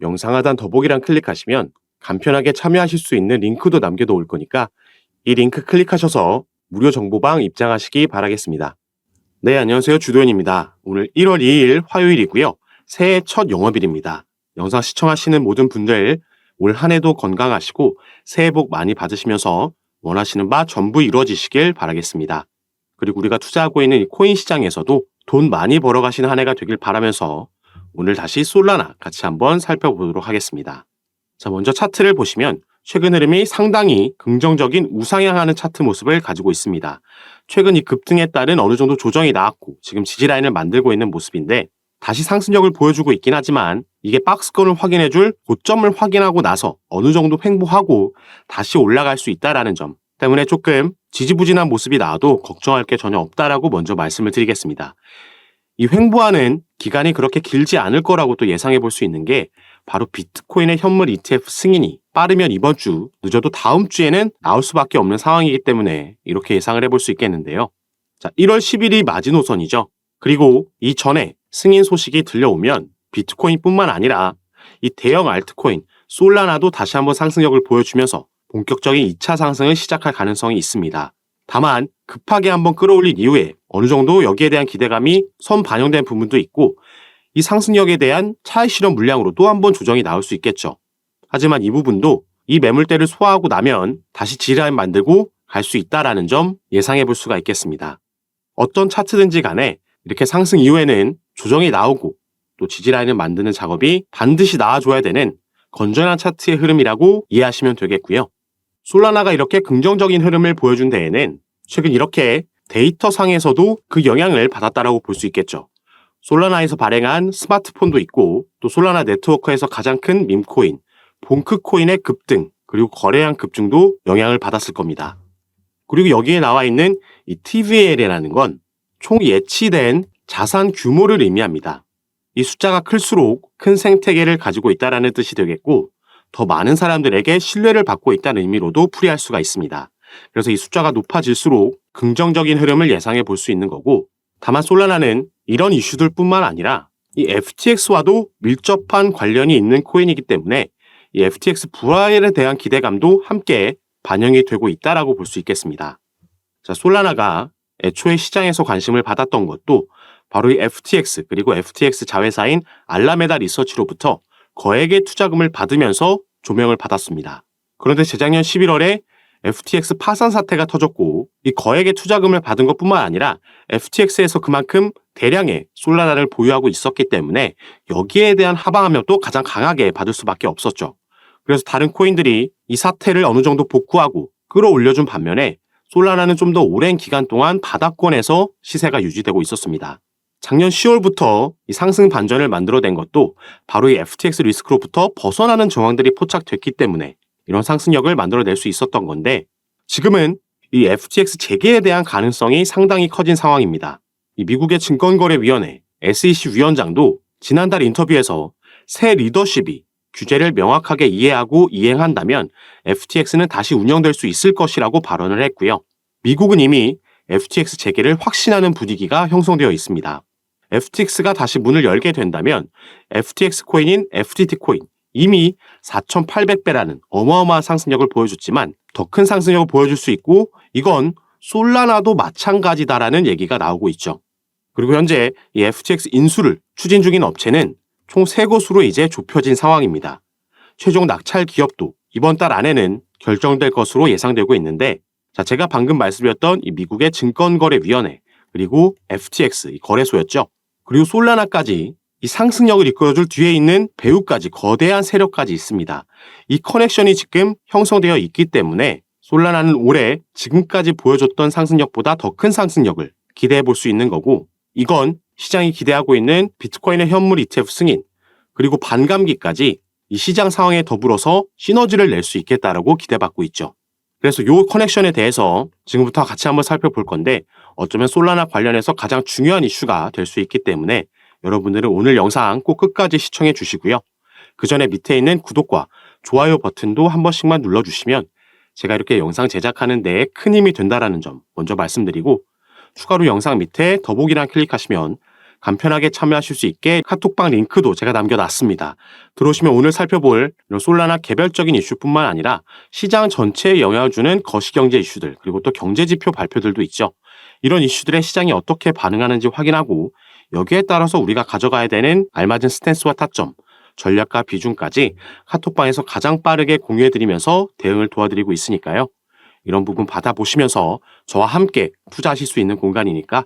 영상 하단 더보기란 클릭하시면 간편하게 참여하실 수 있는 링크도 남겨놓을 거니까 이 링크 클릭하셔서 무료 정보방 입장하시기 바라겠습니다. 네, 안녕하세요. 주도현입니다. 오늘 1월 2일 화요일이고요. 새해 첫 영업일입니다. 영상 시청하시는 모든 분들 올 한 해도 건강하시고 새해 복 많이 받으시면서 원하시는 바 전부 이루어지시길 바라겠습니다. 그리고 우리가 투자하고 있는 이 코인 시장에서도 돈 많이 벌어가시는 한 해가 되길 바라면서 오늘 다시 솔라나 같이 한번 살펴보도록 하겠습니다. 자, 먼저 차트를 보시면 최근 흐름이 상당히 긍정적인 우상향하는 차트 모습을 가지고 있습니다. 최근 이 급등에 따른 어느 정도 조정이 나왔고 지금 지지라인을 만들고 있는 모습인데 다시 상승력을 보여주고 있긴 하지만 이게 박스권을 확인해줄 고점을 확인하고 나서 어느 정도 횡보하고 다시 올라갈 수 있다는 점 때문에 조금 지지부진한 모습이 나와도 걱정할 게 전혀 없다라고 먼저 말씀을 드리겠습니다. 이 횡보하는 기간이 그렇게 길지 않을 거라고 또 예상해 볼 수 있는 게 바로 비트코인의 현물 ETF 승인이 빠르면 이번 주, 늦어도 다음 주에는 나올 수밖에 없는 상황이기 때문에 이렇게 예상을 해볼 수 있겠는데요. 자, 1월 10일이 마지노선이죠. 그리고 이전에 승인 소식이 들려오면 비트코인뿐만 아니라 이 대형 알트코인 솔라나도 다시 한번 상승력을 보여주면서 본격적인 2차 상승을 시작할 가능성이 있습니다. 다만 급하게 한번 끌어올린 이후에 어느 정도 여기에 대한 기대감이 선 반영된 부분도 있고 이 상승력에 대한 차익 실현 물량으로 또 한번 조정이 나올 수 있겠죠. 하지만 이 부분도 이 매물대를 소화하고 나면 다시 지지라인 만들고 갈 수 있다라는 점 예상해 볼 수가 있겠습니다. 어떤 차트든지 간에 이렇게 상승 이후에는 조정이 나오고 또 지지라인을 만드는 작업이 반드시 나와줘야 되는 건전한 차트의 흐름이라고 이해하시면 되겠고요. 솔라나가 이렇게 긍정적인 흐름을 보여준 데에는 최근 이렇게 데이터상에서도 그 영향을 받았다라고 볼 수 있겠죠. 솔라나에서 발행한 스마트폰도 있고 또 솔라나 네트워크에서 가장 큰 밈코인, 봉크코인의 급등 그리고 거래량 급증도 영향을 받았을 겁니다. 그리고 여기에 나와 있는 이 TVL이라는 건 총 예치된 자산 규모를 의미합니다. 이 숫자가 클수록 큰 생태계를 가지고 있다는 뜻이 되겠고 더 많은 사람들에게 신뢰를 받고 있다는 의미로도 풀이할 수가 있습니다. 그래서 이 숫자가 높아질수록 긍정적인 흐름을 예상해 볼 수 있는 거고 다만 솔라나는 이런 이슈들 뿐만 아니라 이 FTX와도 밀접한 관련이 있는 코인이기 때문에 이 FTX 불화에 대한 기대감도 함께 반영이 되고 있다라고 볼 수 있겠습니다. 자, 솔라나가 애초에 시장에서 관심을 받았던 것도 바로 이 FTX 그리고 FTX 자회사인 알라메다 리서치로부터 거액의 투자금을 받으면서 조명을 받았습니다. 그런데 재작년 11월에 FTX 파산 사태가 터졌고 이 거액의 투자금을 받은 것뿐만 아니라 FTX에서 그만큼 대량의 솔라나를 보유하고 있었기 때문에 여기에 대한 하방압력도 가장 강하게 받을 수밖에 없었죠. 그래서 다른 코인들이 이 사태를 어느 정도 복구하고 끌어올려준 반면에 솔라나는 좀 더 오랜 기간 동안 바닥권에서 시세가 유지되고 있었습니다. 작년 10월부터 이 상승 반전을 만들어낸 것도 바로 이 FTX 리스크로부터 벗어나는 정황들이 포착됐기 때문에 이런 상승력을 만들어낼 수 있었던 건데 지금은 이 FTX 재개에 대한 가능성이 상당히 커진 상황입니다. 이 미국의 증권거래위원회 SEC 위원장도 지난달 인터뷰에서 새 리더십이 규제를 명확하게 이해하고 이행한다면 FTX는 다시 운영될 수 있을 것이라고 발언을 했고요. 미국은 이미 FTX 재개를 확신하는 분위기가 형성되어 있습니다. FTX가 다시 문을 열게 된다면 FTX 코인인 FTT 코인 이미 4,800배라는 어마어마한 상승력을 보여줬지만 더 큰 상승력을 보여줄 수 있고 이건 솔라나도 마찬가지다라는 얘기가 나오고 있죠. 그리고 현재 이 FTX 인수를 추진 중인 업체는 총 3곳으로 이제 좁혀진 상황입니다. 최종 낙찰 기업도 이번 달 안에는 결정될 것으로 예상되고 있는데 자, 제가 방금 말씀드렸던 이 미국의 증권거래위원회 그리고 FTX 이 거래소였죠. 그리고 솔라나까지 이 상승력을 이끌어줄 뒤에 있는 배후까지 거대한 세력까지 있습니다. 이 커넥션이 지금 형성되어 있기 때문에 솔라나는 올해 지금까지 보여줬던 상승력보다 더 큰 상승력을 기대해 볼 수 있는 거고 이건 시장이 기대하고 있는 비트코인의 현물 ETF 승인 그리고 반감기까지 이 시장 상황에 더불어서 시너지를 낼 수 있겠다라고 기대받고 있죠. 그래서 이 커넥션에 대해서 지금부터 같이 한번 살펴볼 건데 어쩌면 솔라나 관련해서 가장 중요한 이슈가 될 수 있기 때문에 여러분들은 오늘 영상 꼭 끝까지 시청해 주시고요. 그 전에 밑에 있는 구독과 좋아요 버튼도 한 번씩만 눌러주시면 제가 이렇게 영상 제작하는 데 큰 힘이 된다는 점 먼저 말씀드리고 추가로 영상 밑에 더보기란 클릭하시면 간편하게 참여하실 수 있게 카톡방 링크도 제가 남겨놨습니다. 들어오시면 오늘 살펴볼 이런 솔라나 개별적인 이슈뿐만 아니라 시장 전체에 영향을 주는 거시경제 이슈들, 그리고 또 경제지표 발표들도 있죠. 이런 이슈들에 시장이 어떻게 반응하는지 확인하고 여기에 따라서 우리가 가져가야 되는 알맞은 스탠스와 타점, 전략과 비중까지 카톡방에서 가장 빠르게 공유해드리면서 대응을 도와드리고 있으니까요. 이런 부분 받아보시면서 저와 함께 투자하실 수 있는 공간이니까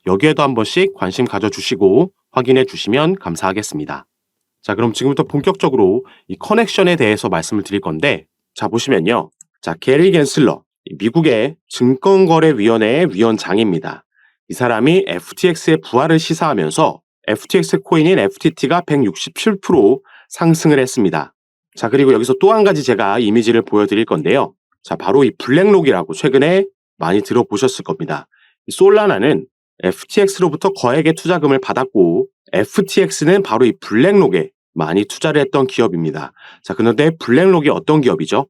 여기에도 한 번씩 관심 가져주시고 확인해 주시면 감사하겠습니다. 자, 그럼 지금부터 본격적으로 이 커넥션에 대해서 말씀을 드릴 건데, 자, 보시면요. 자, 게리 겐슬러, 미국의 증권거래위원회의 위원장입니다. 이 사람이 FTX의 부활을 시사하면서 FTX 코인인 FTT가 167% 상승을 했습니다. 자, 그리고 여기서 또 한 가지 제가 이미지를 보여드릴 건데요. 자, 바로 이 블랙록이라고 최근에 많이 들어보셨을 겁니다. 이 솔라나는 FTX로부터 거액의 투자금을 받았고 FTX는 바로 이 블랙록에 많이 투자를 했던 기업입니다. 자, 그런데 블랙록이 어떤 기업이죠?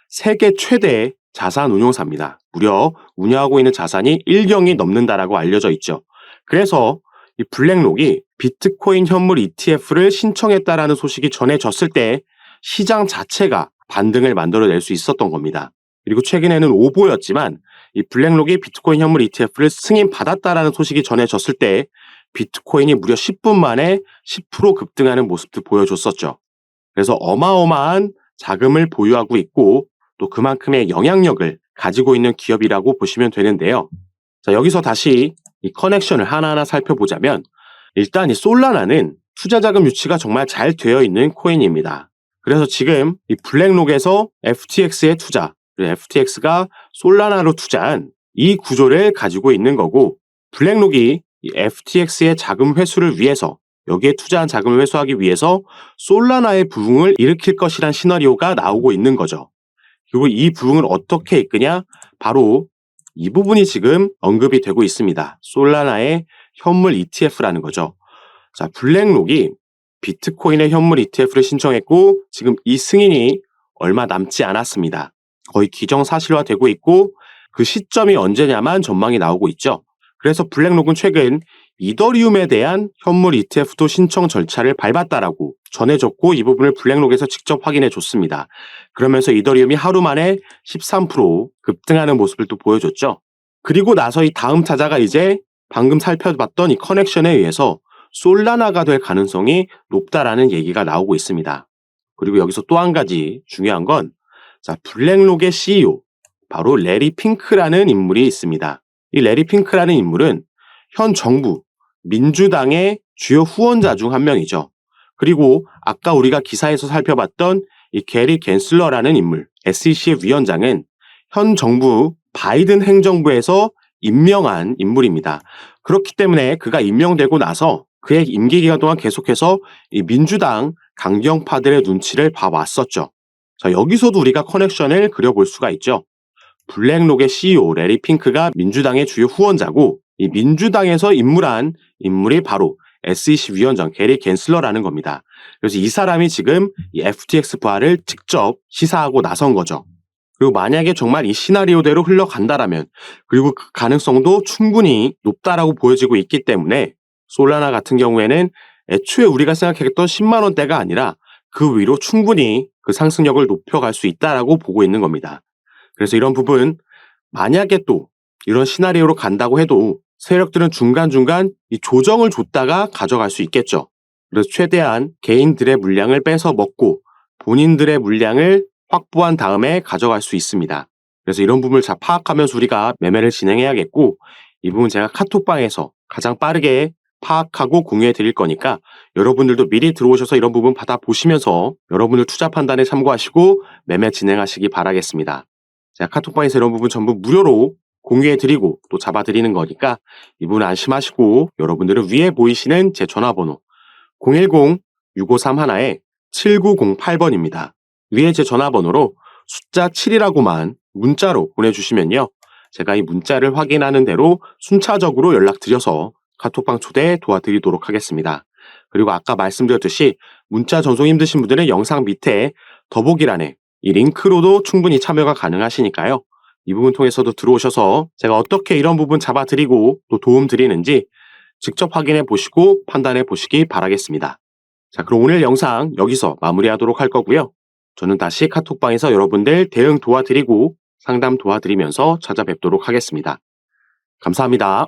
세계 최대의 자산 운용사입니다. 무려 운영하고 있는 자산이 1경이 넘는다라고 알려져 있죠. 그래서 이 블랙록이 비트코인 현물 ETF를 신청했다라는 소식이 전해졌을 때 시장 자체가 반등을 만들어낼 수 있었던 겁니다. 그리고 최근에는 오보였지만 이 블랙록이 비트코인 현물 ETF를 승인받았다라는 소식이 전해졌을 때 비트코인이 무려 10분 만에 10% 급등하는 모습도 보여줬었죠. 그래서 어마어마한 자금을 보유하고 있고 또 그만큼의 영향력을 가지고 있는 기업이라고 보시면 되는데요. 자, 여기서 다시 이 커넥션을 하나하나 살펴보자면 일단 이 솔라나는 투자 자금 유치가 정말 잘 되어 있는 코인입니다. 그래서 지금 이 블랙록에서 FTX에 투자, 그리고 FTX가 솔라나로 투자한 이 구조를 가지고 있는 거고, 블랙록이 이 FTX의 자금 회수를 위해서, 여기에 투자한 자금을 회수하기 위해서 솔라나의 부흥을 일으킬 것이란 시나리오가 나오고 있는 거죠. 그리고 이 부흥을 어떻게 이끄냐? 바로 이 부분이 지금 언급이 되고 있습니다. 솔라나의 현물 ETF라는 거죠. 자, 블랙록이 비트코인의 현물 ETF를 신청했고 지금 이 승인이 얼마 남지 않았습니다. 거의 기정사실화되고 있고 그 시점이 언제냐만 전망이 나오고 있죠. 그래서 블랙록은 최근 이더리움에 대한 현물 ETF도 신청 절차를 밟았다라고 전해졌고 이 부분을 블랙록에서 직접 확인해 줬습니다. 그러면서 이더리움이 하루 만에 13% 급등하는 모습을 또 보여줬죠. 그리고 나서 이 다음 타자가 이제 방금 살펴봤던 이 커넥션에 의해서 솔라나가 될 가능성이 높다라는 얘기가 나오고 있습니다. 그리고 여기서 또 한 가지 중요한 건 자, 블랙록의 CEO 바로 레리 핑크라는 인물이 있습니다. 이 레리 핑크라는 인물은 현 정부 민주당의 주요 후원자 중 한 명이죠. 그리고 아까 우리가 기사에서 살펴봤던 이 게리 겐슬러라는 인물, SEC의 위원장은 현 정부 바이든 행정부에서 임명한 인물입니다. 그렇기 때문에 그가 임명되고 나서 그의 임기 기간 동안 계속해서 이 민주당 강경파들의 눈치를 봐왔었죠. 자, 여기서도 우리가 커넥션을 그려볼 수가 있죠. 블랙록의 CEO 레리 핑크가 민주당의 주요 후원자고 이 민주당에서 임무한 인물이 바로 SEC 위원장 게리 겐슬러라는 겁니다. 그래서 이 사람이 지금 이 FTX 부활을 직접 시사하고 나선 거죠. 그리고 만약에 정말 이 시나리오대로 흘러간다라면 그리고 그 가능성도 충분히 높다라고 보여지고 있기 때문에 솔라나 같은 경우에는 애초에 우리가 생각했던 10만 원대가 아니라 그 위로 충분히 그 상승력을 높여갈 수 있다라고 보고 있는 겁니다. 그래서 이런 부분 만약에 또 이런 시나리오로 간다고 해도 세력들은 중간중간 이 조정을 줬다가 가져갈 수 있겠죠. 그래서 최대한 개인들의 물량을 뺏어 먹고 본인들의 물량을 확보한 다음에 가져갈 수 있습니다. 그래서 이런 부분을 잘 파악하면서 우리가 매매를 진행해야겠고 이 부분 제가 카톡방에서 가장 빠르게 파악하고 공유해 드릴 거니까 여러분들도 미리 들어오셔서 이런 부분 받아보시면서 여러분들 투자 판단에 참고하시고 매매 진행하시기 바라겠습니다. 제가 카톡방에서 이런 부분 전부 무료로 공유해드리고 또 잡아드리는 거니까 이 부분 안심하시고 여러분들은 위에 보이시는 제 전화번호 010-6531-7908번입니다. 위에 제 전화번호로 숫자 7이라고만 문자로 보내주시면요. 제가 이 문자를 확인하는 대로 순차적으로 연락드려서 카톡방 초대 도와드리도록 하겠습니다. 그리고 아까 말씀드렸듯이 문자 전송 힘드신 분들은 영상 밑에 더보기란에 이 링크로도 충분히 참여가 가능하시니까요. 이 부분 통해서도 들어오셔서 제가 어떻게 이런 부분 잡아드리고 또 도움 드리는지 직접 확인해 보시고 판단해 보시기 바라겠습니다. 자, 그럼 오늘 영상 여기서 마무리하도록 할 거고요. 저는 다시 카톡방에서 여러분들 대응 도와드리고 상담 도와드리면서 찾아뵙도록 하겠습니다. 감사합니다.